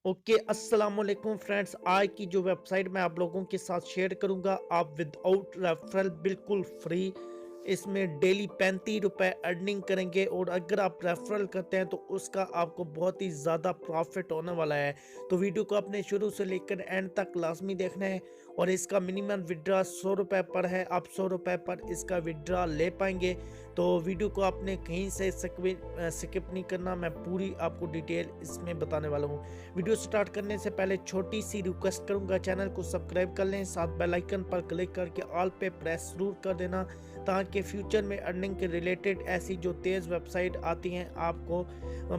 Okay, अस्सलाम वालेकुम friends. आज की जो वेबसाइट मैं आप लोगों के साथ शेयर करूंगा, आप विदाउट रेफरल बिल्कुल फ्री इसमें डेली 35 रुपए अर्निंग करेंगे। और अगर आप रेफरल करते हैं तो उसका आपको बहुत ही ज़्यादा प्रॉफिट होने वाला है। तो वीडियो को अपने शुरू से लेकर एंड तक लाजमी देखना है। और इसका मिनिमम विड्रा 100 रुपये पर है। आप 100 रुपये पर इसका विड्रा ले पाएंगे। तो वीडियो को आपने कहीं से स्किप नहीं करना, मैं पूरी आपको डिटेल इसमें बताने वाला हूँ। वीडियो स्टार्ट करने से पहले छोटी सी रिक्वेस्ट करूंगा, चैनल को सब्सक्राइब कर लें, साथ बेल आइकन पर क्लिक करके ऑल पे प्रेस जरूर कर देना, ताकि फ्यूचर में अर्निंग के रिलेटेड ऐसी जो तेज़ वेबसाइट आती हैं आपको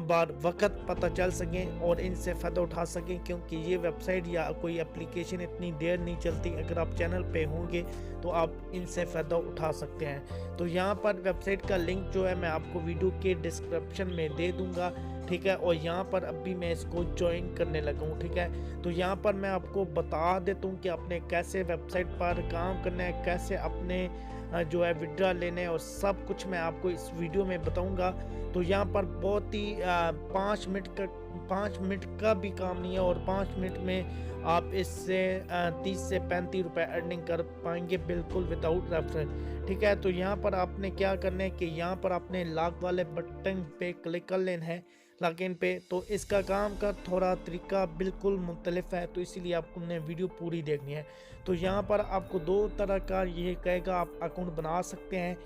बार वक्त पता चल सकें और इनसे फ़ायदा उठा सकें। क्योंकि ये वेबसाइट या कोई एप्लीकेशन इतनी देर नहीं चलती, अगर आप चैनल पे होंगे तो आप इनसे फ़ायदा उठा सकते हैं। तो यहाँ पर वेबसाइट का लिंक जो है मैं आपको वीडियो के डिस्क्रिप्शन में दे दूँगा, ठीक है। और यहाँ पर अभी मैं इसको ज्वाइन करने लगा हूँ, ठीक है। तो यहाँ पर मैं आपको बता देता हूँ कि आपने कैसे वेबसाइट पर काम करना है, कैसे अपने जो है विड्रा लेने हैं, और सब कुछ मैं आपको इस वीडियो में बताऊँगा। तो यहाँ पर बहुत ही 5 मिनट का भी काम नहीं है, और 5 मिनट में आप इससे 30 से 35 रुपये अर्निंग कर पाएंगे बिल्कुल विदाउट रेफरल, ठीक है। तो यहाँ पर आपने क्या करना है कि यहाँ पर आपने लॉग वाले बटन पे क्लिक कर लेना है, लॉगिन पे। तो इसका काम का थोड़ा तरीका बिल्कुल मुख्तलिफ है, तो इसीलिए आपको ने वीडियो पूरी देखनी है। तो यहाँ पर आपको 2 तरह का ये कहेगा, आप अकाउंट बना सकते हैं,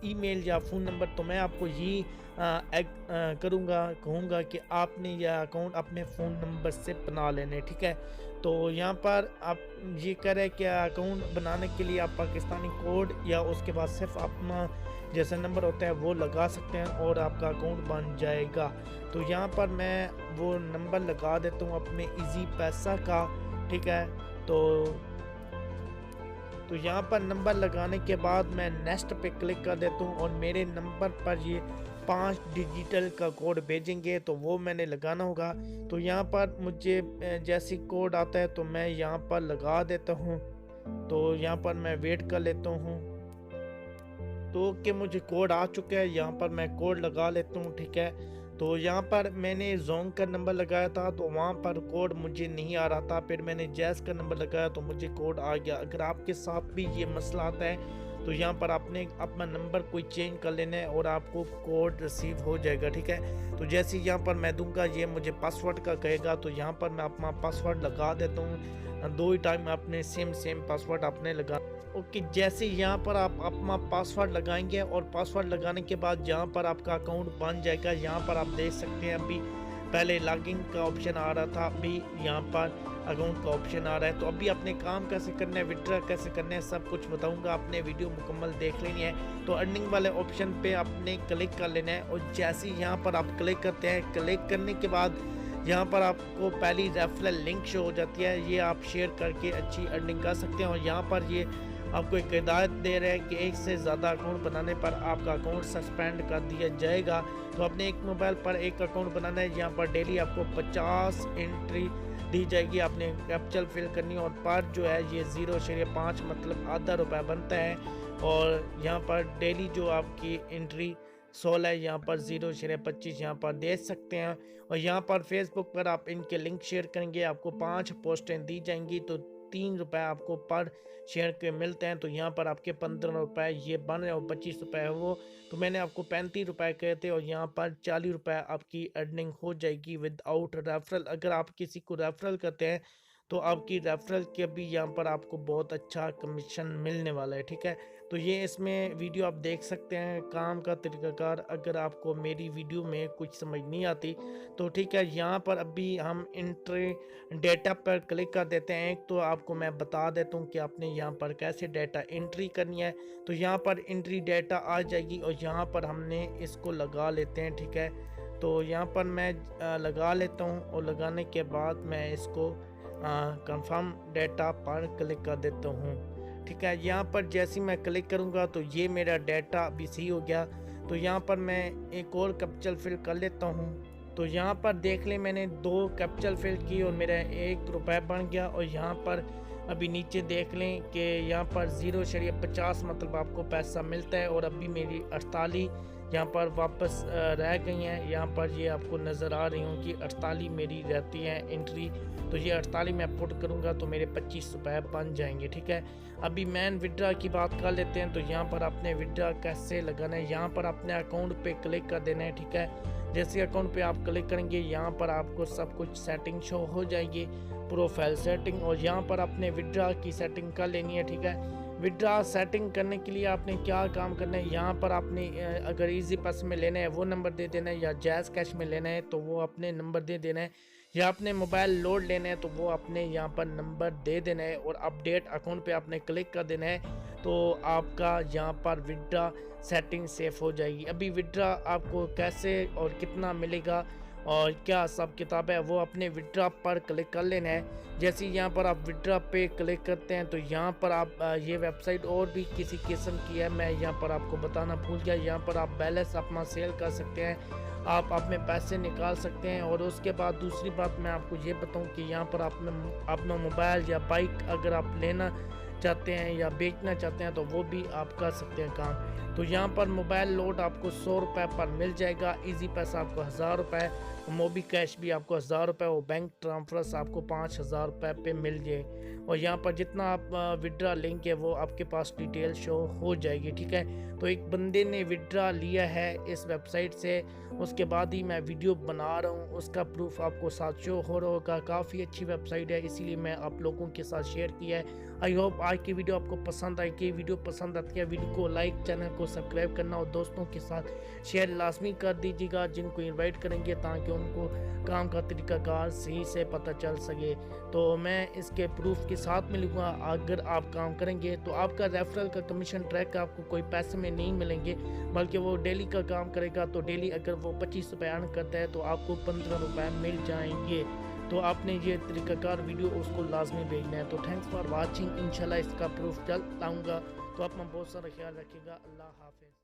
ईमेल या फ़ोन नंबर। तो मैं आपको यही कहूँगा कि आपने यह अकाउंट अपने फ़ोन नंबर से बना लेने, ठीक है। तो यहाँ पर आप ये करें कि अकाउंट बनाने के लिए आप पाकिस्तानी कोड या उसके बाद सिर्फ अपना जैसा नंबर होता है वो लगा सकते हैं और आपका अकाउंट बन जाएगा। तो यहाँ पर मैं वो नंबर लगा देता हूँ अपने इजी पैसा का, ठीक है। तो यहाँ पर नंबर लगाने के बाद मैं नेक्स्ट पे क्लिक कर देता हूँ, और मेरे नंबर पर ये 5 डिजिटल का कोड भेजेंगे, तो वो मैंने लगाना होगा। तो यहाँ पर मुझे जैसी कोड आता है तो मैं यहाँ पर लगा देता हूँ। तो यहाँ पर मैं वेट कर लेता हूँ तो कि मुझे कोड आ चुका है, यहाँ पर मैं कोड लगा लेता हूँ, ठीक है। तो यहाँ पर मैंने जोंग का नंबर लगाया था तो वहाँ पर कोड मुझे नहीं आ रहा था, फिर मैंने जैस का नंबर लगाया तो मुझे कोड आ गया। अगर आपके साथ भी ये मसला आता है तो यहाँ पर आपने अपना नंबर कोई चेंज कर लेना है और आपको कोड रिसीव हो जाएगा, ठीक है। तो जैसे यहाँ पर मैं दूंगा, ये मुझे पासवर्ड का कहेगा, तो यहाँ पर मैं अपना पासवर्ड लगा देता हूँ। 2 ही टाइम आपने सेम पासवर्ड आपने लगा। ओके, जैसे यहाँ पर आप अपना पासवर्ड लगाएंगे और पासवर्ड लगाने के बाद यहाँ पर आपका अकाउंट बन जाएगा। यहाँ पर आप देख सकते हैं अभी पहले लॉगिन का ऑप्शन आ रहा था, अभी यहाँ पर अकाउंट का ऑप्शन आ रहा है। तो अभी अपने काम कैसे करना है, विड्रा कैसे करना है, सब कुछ बताऊंगा, आपने वीडियो मुकम्मल देख लेनी है। तो अर्निंग वाले ऑप्शन पे आपने क्लिक कर लेना है, और जैसे ही यहाँ पर आप क्लिक करते हैं, क्लिक करने के बाद यहाँ पर आपको पहली रेफरल लिंक शो हो जाती है, ये आप शेयर करके अच्छी अर्निंग कर सकते हैं। और यहाँ पर ये आपको एक हिदायत दे रहे हैं कि एक से ज़्यादा अकाउंट बनाने पर आपका अकाउंट सस्पेंड कर दिया जाएगा। तो अपने एक मोबाइल पर एक अकाउंट बनाना है। यहाँ पर डेली आपको 50 एंट्री दी जाएगी, आपने कैप्चर फिल करनी है, और पर जो है ये 0.5 मतलब आधा रुपया बनता है। और यहाँ पर डेली जो आपकी एंट्री 16 है, यहाँ पर 0.25 यहाँ पर दे सकते हैं। और यहाँ पर फेसबुक पर आप इनके लिंक शेयर करेंगे, आपको 5 पोस्टें दी जाएंगी, तो 3 रुपये आपको पर शेयर के मिलते हैं। तो यहाँ पर आपके 15 रुपये ये बन रहे, और 25 रुपये है वो। तो मैंने आपको 35 रुपये कहे थे, और यहाँ पर 40 रुपये आपकी अर्निंग हो जाएगी विदाउट रेफरल। अगर आप किसी को रेफरल करते हैं तो आपकी रेफरल के भी यहाँ पर आपको बहुत अच्छा कमीशन मिलने वाला है, ठीक है। तो ये इसमें वीडियो आप देख सकते हैं काम का तरीकाकार। अगर आपको मेरी वीडियो में कुछ समझ नहीं आती तो ठीक है, यहाँ पर अभी हम एंट्री डेटा पर क्लिक कर देते हैं। तो आपको मैं बता देता हूँ कि आपने यहाँ पर कैसे डेटा एंट्री करनी है। तो यहाँ पर एंट्री डेटा आ जाएगी, और यहाँ पर हमने इसको लगा लेते हैं, ठीक है। तो यहाँ पर मैं लगा लेता हूँ, और लगाने के बाद मैं इसको कंफर्म डेटा पर क्लिक कर देता हूँ, ठीक है। यहाँ पर जैसे मैं क्लिक करूँगा तो ये मेरा डेटा अभी सही हो गया। तो यहाँ पर मैं एक और कैप्चर फिल कर लेता हूँ। तो यहाँ पर देख लें मैंने 2 कैप्चर फिल की और मेरा 1 रुपये बन गया। और यहाँ पर अभी नीचे देख लें कि यहाँ पर 0.50 मतलब आपको पैसा मिलता है, और अभी मेरी 48 यहाँ पर वापस रह गई हैं। यहाँ पर ये आपको नज़र आ रही हूँ कि 48 मेरी रहती है एंट्री, तो ये 48 मैं पुट करूँगा तो मेरे 25 रुपये बन जाएंगे। ठीक है, अभी मैन विड्रा की बात कर लेते हैं। तो यहाँ पर आपने विड्रा कैसे लगाना है, यहाँ पर अपने अकाउंट पे क्लिक कर देना है। ठीक है, जैसे अकाउंट पे आप क्लिक करेंगे यहाँ पर आपको सब कुछ सेटिंग शो हो जाएगी, प्रोफाइल सेटिंग, और यहाँ पर आपने विड्रा की सेटिंग कर लेनी है। ठीक है, विड्रा सेटिंग करने के लिए आपने क्या काम करना है, यहाँ पर आपने अगर इजी पास में लेना है वो नंबर दे देना है, या जैज़ कैश में लेना है तो वो अपने नंबर दे देना है, या आपने मोबाइल लोड लेना है तो वो आपने यहाँ पर नंबर दे देना है, और अपडेट अकाउंट पे आपने क्लिक कर देना है तो आपका यहाँ पर विड्रा सेटिंग सेफ हो जाएगी। अभी विड्रा आपको कैसे और कितना मिलेगा और क्या सब किताब है वो अपने विड्रा पर क्लिक कर लेना है। जैसे यहाँ पर आप विड्रा पे क्लिक करते हैं तो यहाँ पर आप ये वेबसाइट और भी किसी किस्म की है, मैं यहाँ पर आपको बताना भूल गया। यहाँ पर आप बैलेंस अपना सेल कर सकते हैं, आप अपने पैसे निकाल सकते हैं। और उसके बाद दूसरी बात मैं आपको ये बताऊं कि यहाँ पर आप अपना मोबाइल या बाइक अगर आप लेना चाहते हैं या बेचना चाहते हैं तो वो भी आप कर सकते हैं काम। तो यहाँ पर मोबाइल लोड आपको 100 रुपये पर मिल जाएगा, इजी पैसा आपको 1000 रुपये, मोबी कैश भी आपको 1000 रुपये, और बैंक ट्रांसफर्स आपको 5000 रुपये पे मिल जाए। और यहाँ पर जितना आप विड्रा लेंगे वो आपके पास डिटेल शो हो जाएगी। ठीक है, तो एक बंदे ने विड्रा लिया है इस वेबसाइट से, उसके बाद ही मैं वीडियो बना रहा हूँ, उसका प्रूफ आपको साथ शो हो रहा होगा। काफ़ी अच्छी वेबसाइट है, इसीलिए मैं आप लोगों के साथ शेयर किया है। आई होप आज की वीडियो आपको पसंद आई। कि वीडियो पसंद आती है वीडियो को लाइक, चैनल को सब्सक्राइब करना और दोस्तों के साथ शेयर लाजमी कर दीजिएगा जिनको इनवाइट करेंगे, ताकि उनको काम का तरीकाकार सही से पता चल सके। तो मैं इसके प्रूफ के साथ मिलूँगा। अगर आप काम करेंगे तो आपका रेफरल का कमीशन ट्रैक का आपको कोई पैसे में नहीं मिलेंगे, बल्कि वो डेली का काम करेगा तो डेली अगर वो 25 रुपये अर्न करता है तो आपको 15 रुपये मिल जाएंगे। तो आपने ये तरीकाकार वीडियो उसको लाजमी भेजना है। तो थैंक्स फॉर वाचिंग, इंशाल्लाह इसका प्रूफ जल्द लाऊंगा। तो अपना बहुत सारा ख्याल रखिएगा। अल्लाह हाफिज़।